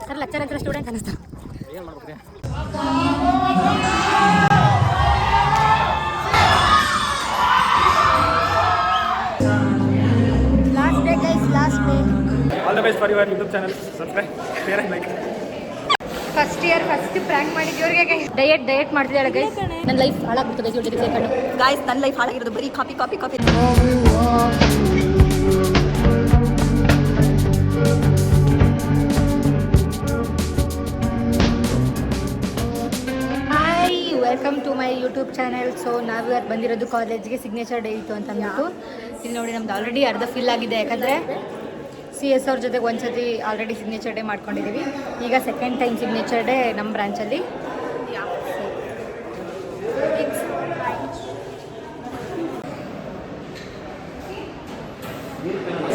Sir lecture ಹತ್ರ student ಅನ್ನಿಸ್ತಾ ಏನು ಮಾಡ್ಬೇಕು last day guys last day all the best for your YouTube channel subscribe share and like first year first prank ಮಾಡಿದ್ದವ್ರಿಗೆ diet ಮಾಡ್ತಿದ್ದಾಳೆ guys ನನ್ನ life ಹಾಳಾಗ್ಬಿಡ್ತದೆ ಇವ್ರ ಜೊತೆ ಸೇರ್ಕೊಂಡು ಗಾಯ್ಸ್ ನನ್ನ ಲೈಫ್ ಹಾಳಾಗಿರೋದು ಬರೀ copy hi welcome to my YouTube channel. So ನಾವು ಇವತ್ತು ಬಂದಿರೋದು ಕಾಲೇಜ್ಗೆ ಸಿಗ್ನೇಚರ್ ಡೇ ಇತ್ತು ಅಂತ ಅಂದ್ಬಿಟ್ಟು. ಇಲ್ಲಿ ನೋಡಿ ನಮ್ದು ಆಲ್ರೆಡಿ ಅರ್ಧ ಫಿಲ್ ಆಗಿದೆ, ಯಾಕಂದರೆ CS ಅವ್ರ ಜೊತೆಗೆ ಒಂದ್ಸತಿ ಆಲ್ರೆಡಿ ಸಿಗ್ನೇಚರ್ ಡೇ ಮಾಡ್ಕೊಂಡಿದ್ದೀವಿ. ಈಗ ಸೆಕೆಂಡ್ ಟೈಮ್ ಸಿಗ್ನೇಚರ್ ಡೇ ನಮ್ಮ ಬ್ರಾಂಚಲ್ಲಿ.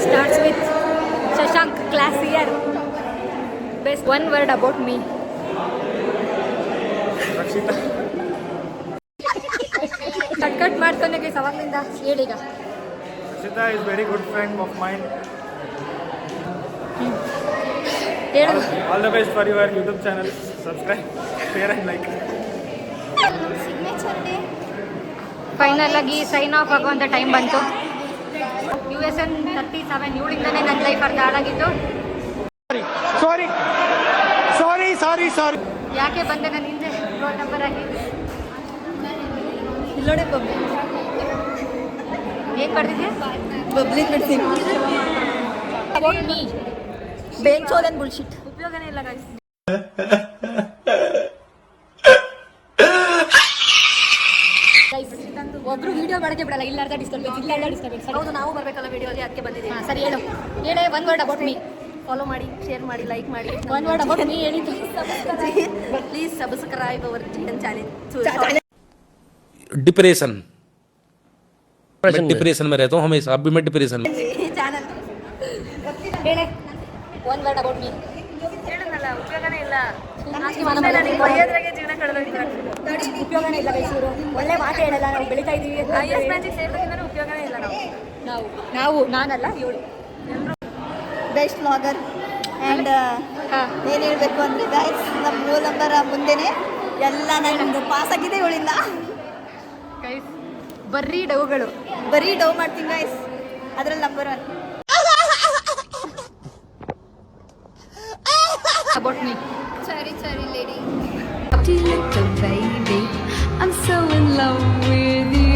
Starts with Shashank class year. Best one word about me. Rakshita cut ಮಾಡ್ತಾನೆ ಗೈಸ್ ಅವಾಗಲಿಂದ ಹೇಳೀಗ. Rakshita is very good friend of mine. ಹೇಳು. All the best for your YouTube channel subscribe share and like. Final ಆಗಿ sign off ಆಗುವಂಥ time ಬಂತು. USN 37 ಇವಳಿಂದನೇ ನನ್ನ life ಅರ್ಧ ಹಾಳಾಗಿತ್ತು. ಸಾರಿ ಯಾಕೆ ಬಂದೆ ನನ್ನ ಹಿಂದೆ ರೋಲ್ ನಂಬರ್ ಆಗಿ ಇಲ್ಲೋಡೆ ಏನು ಬರ್ತಿದ್ದೆ ಪಬ್ಲಿಕ್ ಬಿಡ್ತೀನಿ ಅಬೌಟ್ ಮೀ. Ben ಸೋದನ್ bullshit. ಉಪಯೋಗನೇ ಇಲ್ಲ ಗೈಸ್. ಒಬ್ರು ವಿಡಿಯೋ ಮಾಡೋಕ್ಕೆ ಬಿಡಲ್ಲ, ಇಲ್ಲಾರ್ದ ಡಿಸ್ಟರ್ಬೆನ್ಸ್. ಹೌದು, ನಾವು ಬರಬೇಕಲ್ಲ ವಿಡಿಯೋಲಿ, ಅದಕ್ಕೆ ಬಂದಿದ್ದೀವಿ. ಹಾಂ ಸರಿ ಹೇಳೇ one word about me. Follow ಮಾಡಿ, ಶೇರ್ ಮಾಡಿ, ಲೈಕ್ ಮಾಡಿ. ಒನ್ ವರ್ಡ್ ಅಬೌಟ್ ಮೀ ಹೇಳಿದ್ದು. Please subscribe our channel. Depression में रहता हूँ हमेशा. अभी मैं डिप्रेशन में. ಚಾನಲ್ ಹೇಳೇ ಒನ್ ವರ್ಡ್ ಅಬೌಟ್ ಮೀ. ಹೇಳೋದಲ್ಲ, ಉಪಯೋಗನೇ ಇಲ್ಲ. ಒಯ್ಯೋದ್ರಾಗೆ ಜೀವನ ಕಳೆದೋಗ್ತಾರೆ. ಉಪಯೋಗನೇ ಇಲ್ಲ ಬೈಸೂರು. ಒಳ್ಳೆ ಮಾತು ಹೇಳಲ್ಲ, ನಾವು ಬೆಳೀತಾ ಇದ್ದೀವಿ. IS ಬ್ರಾಂಚಿಗೆ ಸೇರಿದಾಗಿಂದಲೂ ಉಪಯೋಗನೇ ಇಲ್ಲ. ನಾವು ನಾನಲ್ಲ ಇವಳು ಬೆಸ್ಟ್ ವ್ಲಾಗರ್. ಆ್ಯಂಡ್ ಏನು ಹೇಳಬೇಕು ಅಂದರೆ ಗೈಸ್, ನಮ್ಮ ರೋಲ್ ನಂಬರ್ ಮುಂದೆನೇ ಎಲ್ಲ ನಮ್ಮದು ಪಾಸ್ ಆಗಿದೆ ಇವಳಿಂದ. ಗೈಸ್ ಬರ್ರಿ ಡೌಗಳು, ಬರೀ ಡವ್ ಮಾಡ್ತೀನಿ ಗೈಸ್, ಅದ್ರಲ್ಲಿ number 1. About me. Sorry lady. Little baby, I'm so in love with you.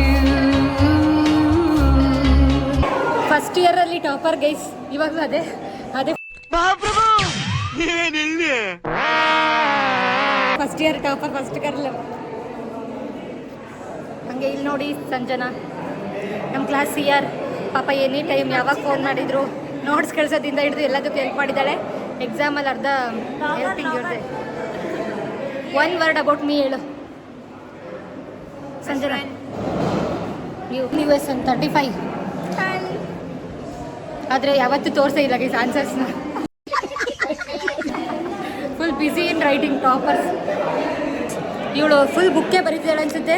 First year ಅಲ್ಲಿ ಟಾಪರ್ ಗೈಸ್. ಇವಾಗಲೂ ಅದೇ ಫಸ್ಟ್ ಇಯರ್ ಟಾಪರ್, ಫಸ್ಟ್ ಕರ್ಲ. ಹಂಗೆ ಇಲ್ಲಿ ನೋಡಿ ಸಂಜನಾ ನಮ್ಮ ಕ್ಲಾಸ್ CR ಪಾಪ ಎನಿ ಟೈಮ್ ಯಾವಾಗ ಫೋನ್ ಮಾಡಿದ್ರು ನೋಟ್ಸ್ ಕಳ್ಸೋದಿಂದ ಹಿಡಿದು ಎಲ್ಲದಕ್ಕೂ ಹೆಲ್ಪ್ ಮಾಡಿದ್ದಾಳೆ. ಎಕ್ಸಾಮಲ್ಲಿ ಅರ್ಧ ಹೆಲ್ಪಿಂಗ್ ಇರುತ್ತೆ. ಒನ್ ವರ್ಡ್ ಅಬೌಟ್ ಮೀ ಹೇಳು ಸಂಜನಾ. USN 35 ಆದರೆ ಯಾವತ್ತೂ ತೋರಿಸೇ ಇಲ್ಲ ಗೈಸ್ ಆನ್ಸರ್ಸ್ನ. Full busy in writing, toppers. ಇವಳು ಫುಲ್ ಬುಕ್ಕೇ ಬರೀತಿದ್ದಾಳೆ ಅನ್ಸುತ್ತೆ.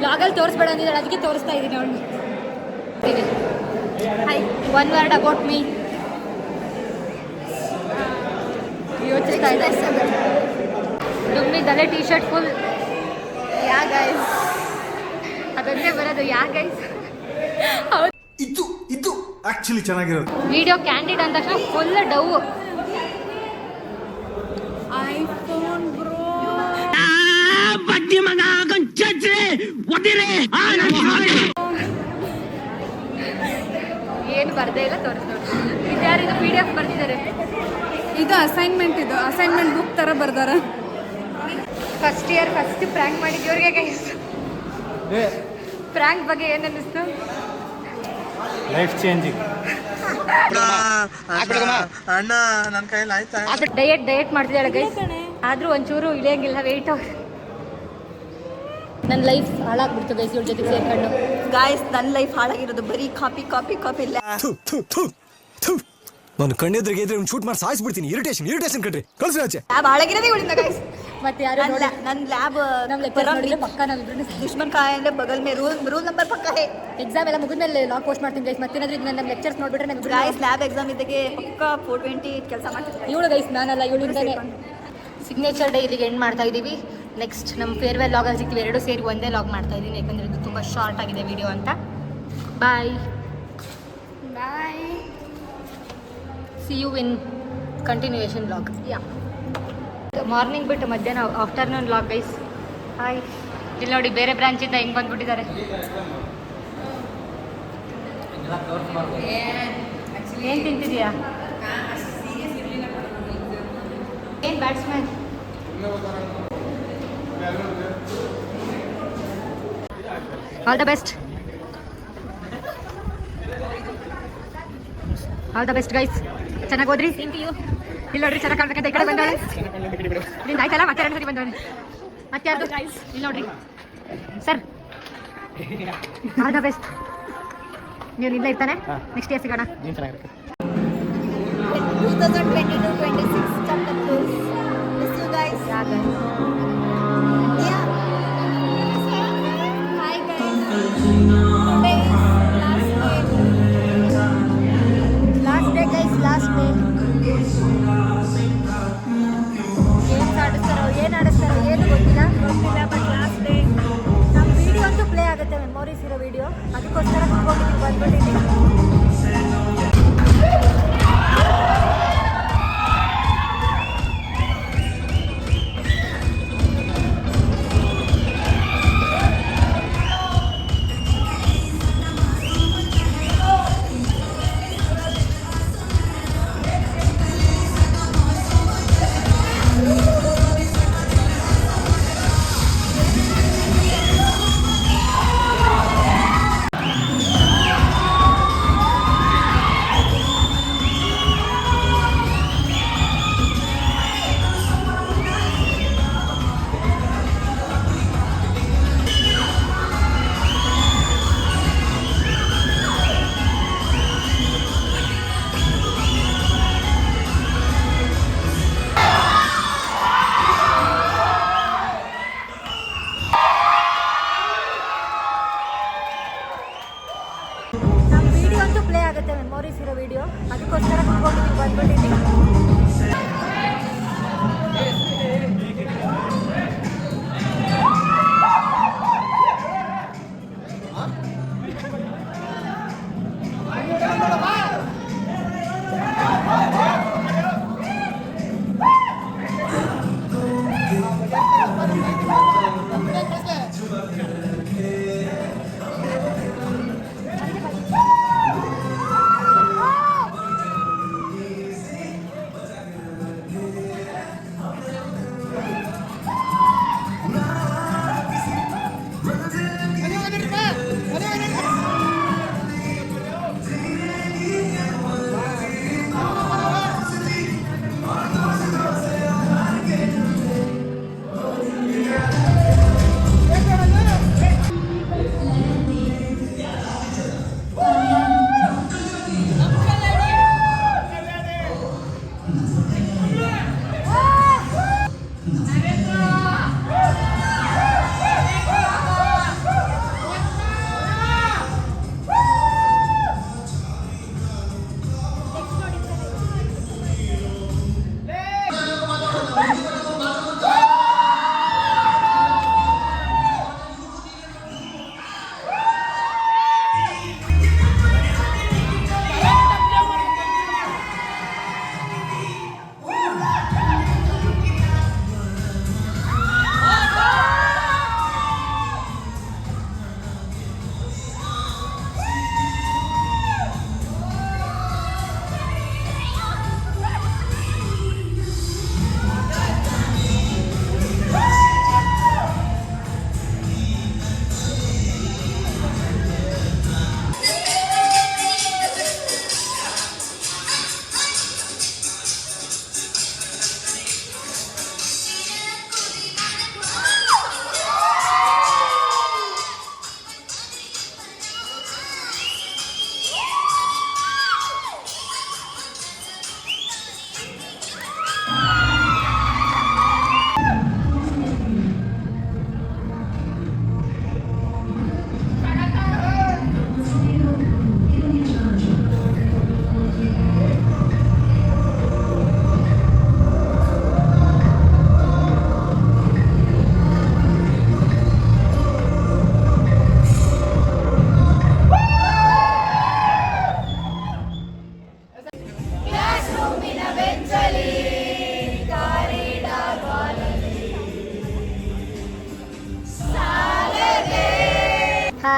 ಬ್ಲಾಗಲ್ಲಿ ತೋರಿಸ್ಬೇಡ ಅಂದಿದ್ದಾಳೆ, ಅದಕ್ಕೆ ತೋರಿಸ್ತಾ ಇದ್ದೀನಿ ಅವಳು. Hi one word about me. ಯೋಚಿಸ್ತಾ ಇದೆ. ಡುಮ್ಮಿದ್ದಲ್ಲೇ T shirt full. Yeah guys, ಅದೊಂದೇ ಬರೋದು ಯಾ ಗೈಸ್. ಹೌದು, ಇದು ಆಕ್ಚುಲಿ ಚೆನ್ನಾಗಿರೋದು. ವಿಡಿಯೋ ಕ್ಯಾಂಡಿಡ್ ಅಂದ ತಕ್ಷಣ ಫುಲ್ ಡವ್. IPhone bro. ಏನು ಬರ್ದೇ ಇಲ್ಲ, ತೋರಿಸ್ತಾರೆ. ಇದ್ಯಾರಿದು PDF ಬರ್ತಿದ್ದಾರೆ. ಇದು ಅಸೈನ್ಮೆಂಟ್ ಬುಕ್ ತರ ಬರ್ದಾರ. ಫಸ್ಟ್ ಇಯರ್ ಫಸ್ಟ್ ಪ್ರ್ಯಾಂಕ್ ಮಾಡಿದ್ದವ್ರಿಗೆ ಗೈಸ್ ಪ್ರ್ಯಾಂಕ್ ಬಗ್ಗೆ ಏನು ಅನ್ನಿಸ್ತು? Life changing. ಅಣ್ಣ ನನ್ನ ಕೈಯಲ್ಲಿ ಆಯ್ತಾ? ಡಯಟ್ ಮಾಡ್ತಿದ್ದಾಳೆ ಗೈಸ್, ಆದರೂ ಒಂಚೂರು ಇಳಿಯಂಗಿಲ್ಲ ವೆಯ್ಟ್. ನನ್ನ ಲೈಫ್ ಹಾಳಾಗ್ಬಿಡ್ತು ಗೈಸ್ ಇವ್ರ ಜೊತೆಗೆ ಸೇರ್ಕೊಂಡು. ಗಾಯ್ಸ್ ನನ್ನ ಲೈಫ್ ಹಾಳಾಗಿರೋದು ಬರೀ ಕಾಪಿ ಇಲ್ಲ. ನಾನು ಕಣ್ಣೆದ್ರಿಗೆ ಇದ್ರೆ ಶೂಟ್ ಮಾಡಿ ಸಾಯಿಸ್ಬಿಡ್ತೀನಿ. ಇರಿಟೇಷನ್ ಕಣ್ರಿ, ಕಳ್ಸಿ ಆಚೆ. ಹಾಳಾಗಿರೋದೇ ಇವಳಿಂದ ಗಾಯ್ಸ್. ಮತ್ತೆ ಯಾರು ನೋಡಿ ನನ್ನ ಲ್ಯಾಬ್ ನಮ್ಮ ಲೆಕ್ಚರ್ ನೋಡಿದ್ರೆ ಪಕ್ಕ ನಾವಿಬ್ರು ದುಶ್ಮನ್ ಕಾಯ ಅಂದ್ರೆ ಬಗಲ್ ಮೇ ರೂಲ್ ನಂಬರ್ ಪಕ್ಕ ಹೇ. ಎಕ್ಸಾಮ್ ಎಲ್ಲ ಮುಗಿದ್ಮೇಲೆ ಲಾಗ್ ಪೋಸ್ಟ್ ಮಾಡ್ತೀನಿ ಗೈಸ್. ಮತ್ತೇನಾದ್ರೂ ಇದು ನಮ್ಮ ಲೆಕ್ಚರ್ಸ್ ನೋಡ್ಬಿಟ್ರೆ ನಮ್ಗೆ ಗೈಸ್ ಲ್ಯಾಬ್ ಎಕ್ಸಾಮ್ ಇದ್ದಾಗೆ ಪಕ್ಕ 420 ಕೆಲಸ ಮಾಡ್ತಿದ್ದೆ. ಇವಳು ಗೈಸ್, ನಾನಲ್ಲ ಇವಳಿಂದಾನೆ. ಸಿಗ್ನೇಚರ್ ಡೇ ಇಲ್ಲಿಗೆ ಎಂಡ್ ಮಾಡ್ತಾ ಇದ್ದೀವಿ. ನೆಕ್ಸ್ಟ್ ನಮ್ಮ ಫೇರ್ವೆಲ್ ಲಾಗಲ್ಲಿ ಸಿಗ್ತೀವಿ. ಎರಡೂ ಸೇರಿ ಒಂದೇ ಲಾಗ್ ಮಾಡ್ತಾ ಇದ್ದೀನಿ, ಯಾಕಂದರೆ ಇದು ತುಂಬ ಶಾರ್ಟ್ ಆಗಿದೆ ವಿಡಿಯೋ ಅಂತ. Bye bye. See you in continuation log. Morning ಬಿಟ್ಟು ಮಧ್ಯಾಹ್ನ ಆಫ್ಟರ್ನೂನ್ ಲಾಗ್ ಗೈಸ್. ಹಾಯ್. ಇಲ್ಲಿ ನೋಡಿ ಬೇರೆ ಬ್ರಾಂಚಿಂದ ಹಿಂಗೆ ಬಂದ್ಬಿಟ್ಟಿದ್ದಾರೆ. ಏನು ತಿಂತಿದ್ಯಾ? ಏನು batsman? All the best. All the best guys. ಚೆನ್ನಾಗಿ ಹೋದ್ರಿ. ಇಲ್ಲ ನೋಡ್ರಿ, ಚೆನ್ನಾಗಿ ಕಾಣ್ಬೇಕಂತ ಈ ಕಡೆ ಬಂದವಳೆ. ನಿಂದ ಆಯ್ತಲ್ಲ, ಮತ್ತೆ ಎರಡು ಸರಿ ಬಂದವಳೆ. ಮತ್ತೆ ಯಾರ್ದು? ಇಲ್ಲಿ ನೋಡ್ರಿ ಸರ್. All the best. ನೀವು ಇಲ್ಲ ಇರ್ತಾನೆ. ನೆಕ್ಸ್ಟ್ ಇಯರ್ ಸಿಗೋಣ. 2022-26 chapter close. Miss you guys. Yeah, guys. Yeah. Hi guys. Today is last day guys, last day. Games ಆಡಿಸ್ತಾರೋ ಏನು ಗೊತ್ತಿಲ್ಲ. ಬಟ್ ಲಾಸ್ಟ್ ಡೇ ನಮ್ಮ ವಿಡಿಯೋ ಅಂತೂ ಪ್ಲೇ ಆಗುತ್ತೆ, ಮೆಮೊರೀಸ್ ಇರೋ ವಿಡಿಯೋ. ಅದಕ್ಕೋಸ್ಕರ ಕುತ್ಕೊಂಡಿದ್ದೀವಿ, ಬಂದ್ಬಿಟ್ಟಿದ್ದೀವಿ. ನಮ್ಮ ವಿಡಿಯೋ ಅಂತೂ ಪ್ಲೇ ಆಗುತ್ತೆ, ಮೆಮೊರೀಸ್ ಇರೋ ವಿಡಿಯೋ. ಅದಕ್ಕೋಸ್ಕರ ಕುತ್ಕೊಂಡಿದ್ದೀವಿ, ಬಂದ್ಬಿಟ್ಟಿದ್ದೀವಿ.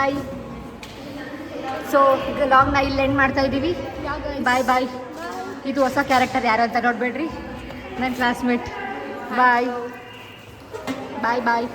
ಬಾಯ್. ಸೊ ಈಗ ಲಾಗ್ನ ಇಲ್ಲಿ ಎಂಡ್ ಮಾಡ್ತಾ ಇದ್ದೀವಿ. ಬಾಯ್ ಬಾಯ್. ಇದು ಹೊಸ ಕ್ಯಾರೆಕ್ಟರ್ ಯಾರು ಅಂತ ನೋಡಬೇಡ್ರಿ, ನನ್ನ ಕ್ಲಾಸ್ಮೇಟ್. ಬಾಯ್ ಬಾಯ್ ಬಾಯ್.